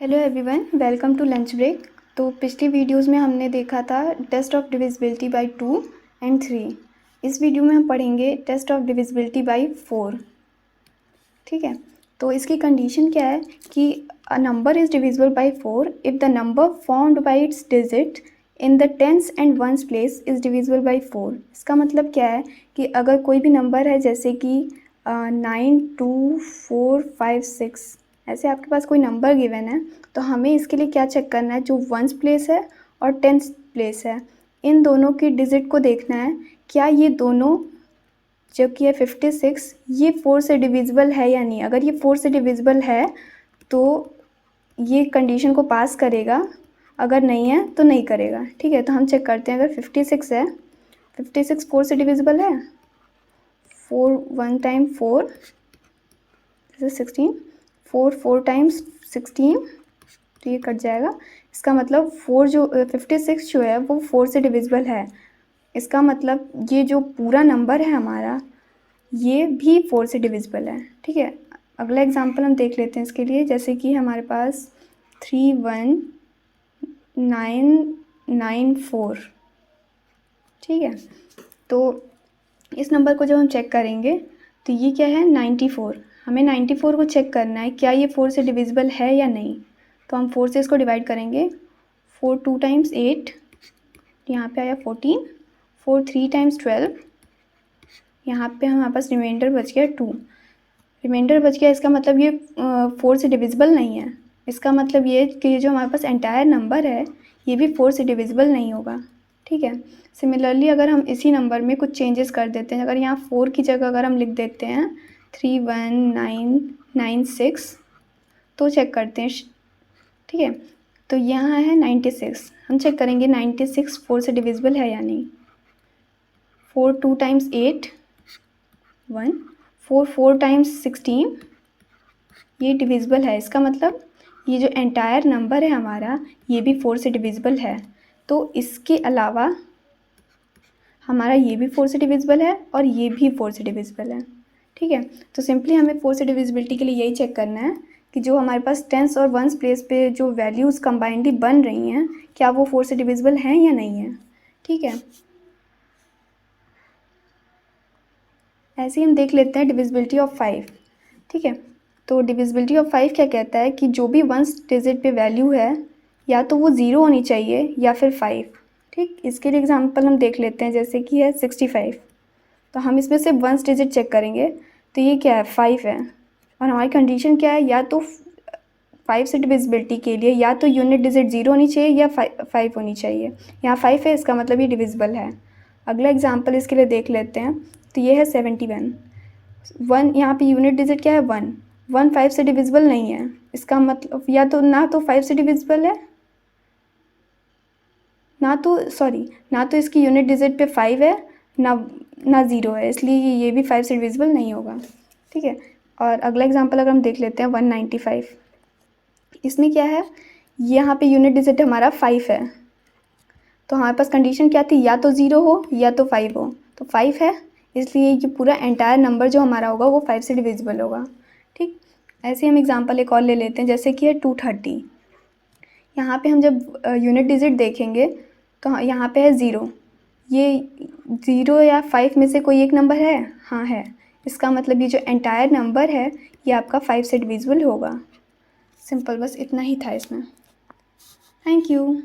Hello everyone, welcome to lunch break. तो पिछली videos में हमने देखा था test of divisibility by 2 and 3। इस वीडियो में हम पढ़ेंगे टेस्ट ऑफ डिविजिबिलिटी बाय 4। ठीक है, तो इसकी कंडीशन क्या है कि a number is divisible by 4 if the number formed by its digit in the tens and ones place is divisible by 4। इसका मतलब क्या है कि अगर कोई भी नंबर है जैसे कि 9, 2, 4, 5, 6, ऐसे आपके पास कोई नंबर गिवन है, तो हमें इसके लिए क्या चेक करना है, जो वंस प्लेस है और टेंस प्लेस है, इन दोनों की डिजिट को देखना है क्या ये दोनों जो कि है 56 ये 4 से डिविजिबल है या नहीं। अगर ये 4 से डिविजिबल है तो ये कंडीशन को पास करेगा, अगर नहीं है तो नहीं करेगा। ठीक है, तो हम चेक करते हैं। अगर 56 है, 56 4 से डिविजिबल है, 4 1 टाइम 4 16, 4 टाइम्स 16, तो ये कट जाएगा। इसका मतलब 4 जो 56 जो है वो 4 से डिविजिबल है। इसका मतलब ये जो पूरा नंबर है हमारा ये भी 4 से डिविजिबल है। ठीक है, अगला एग्जांपल हम देख लेते हैं इसके लिए। जैसे कि हमारे पास 31994। ठीक है, तो इस नंबर को जब हम चेक करेंगे तो ये क्या है 94। हमें 94 को चेक करना है क्या ये 4 से डिविजिबल है या नहीं। तो हम 4 से इसको डिवाइड करेंगे। 4 2 टाइम्स 8, यहाँ पे आया 14, 4 3 टाइम्स 12, यहाँ पे हमारे पास रिमाइंडर बच गया 2। रिमाइंडर बच गया, इसका मतलब ये 4 से डिविजिबल नहीं है। इसका मतलब ये कि ये जो हमारे पास एंटायर नंबर है ये भी 4 से डिविजिबल नहीं होगा। ठीक है, सिमिलरली अगर हम इसी नंबर में कुछ चेंजेस कर देते हैं, अगर यहाँ 4 की जगह अगर हम लिख देते हैं 31996, तो चेक करते हैं। ठीक है, तो यहाँ है 96, हम चेक करेंगे 96 4 से डिविजिबल है या नहीं। 4 2 टाइम्स 8 1, 4 4 टाइम्स 16, ये डिविजिबल है। इसका मतलब ये जो एंटायर नंबर है हमारा ये भी 4 से डिविजिबल है। तो इसके अलावा हमारा ये भी 4 से डिविजिबल है और ये भी 4 से डिविजिबल है। ठीक है, तो सिंपली हमें 4 से डिविजिबिलिटी के लिए यही चेक करना है कि जो हमारे पास टेंस और वंस प्लेस पे जो वैल्यूज़ कंबाइंडली बन रही हैं क्या वो 4 से डिविजिबल हैं या नहीं है। ठीक है, ऐसे ही हम देख लेते हैं डिविजिबिलिटी ऑफ 5। ठीक है, तो डिविजिबिलिटी ऑफ 5 क्या कहता है कि जो भी वंस डिजिट पे वैल्यू है या तो वो 0 होनी चाहिए या फिर 5। ठीक, इसके लिए एग्जांपल हम देख लेते हैं। जैसे कि है 65, तो हम इसमें से वंस डिजिट चेक करेंगे तो ये क्या है 5 है, और हमारी कंडीशन क्या है, या तो 5 से डिविजिबिलिटी के लिए या तो यूनिट डिजिट 0 होनी चाहिए या 5 होनी चाहिए। यहाँ 5 है, इसका मतलब ये डिविजिबल है। अगला एग्जांपल इसके लिए देख लेते हैं। तो ये है 71, 1 यहाँ पे यूनिट डिजिट क्या है 1, 1 5 से डिविजिबल नहीं है। इसका मतलब या तो ना तो 5 से डिविजिबल है, ना तो इसकी यूनिट डिजिट पे 5 है, ना 0 है, इसलिए ये भी 5 से डिविजिबल नहीं होगा। ठीक है, और अगला एग्जांपल अगर हम देख लेते हैं 195। इसमें क्या है, यहाँ पे यूनिट डिजिट हमारा 5 है, तो हमारे पास कंडीशन क्या थी, या तो 0 हो या तो 5 हो। तो 5 है, इसलिए ये पूरा एंटायर नंबर जो हमारा होगा वो 5 से डिविजिबल होगा। ठीक, ऐसे ही हम एग्जांपल एक और ले लेते हैं। जैसे कि है 230। यहाँ पे हम जब यूनिट डिजिट देखेंगे तो यहाँ पे है 0। ये 0 या 5 में से कोई एक नंबर है, हाँ है। इसका मतलब ये जो एंटायर नंबर है ये आपका 5 से डिविजिबल होगा। सिंपल, बस इतना ही था इसमें। Thank you.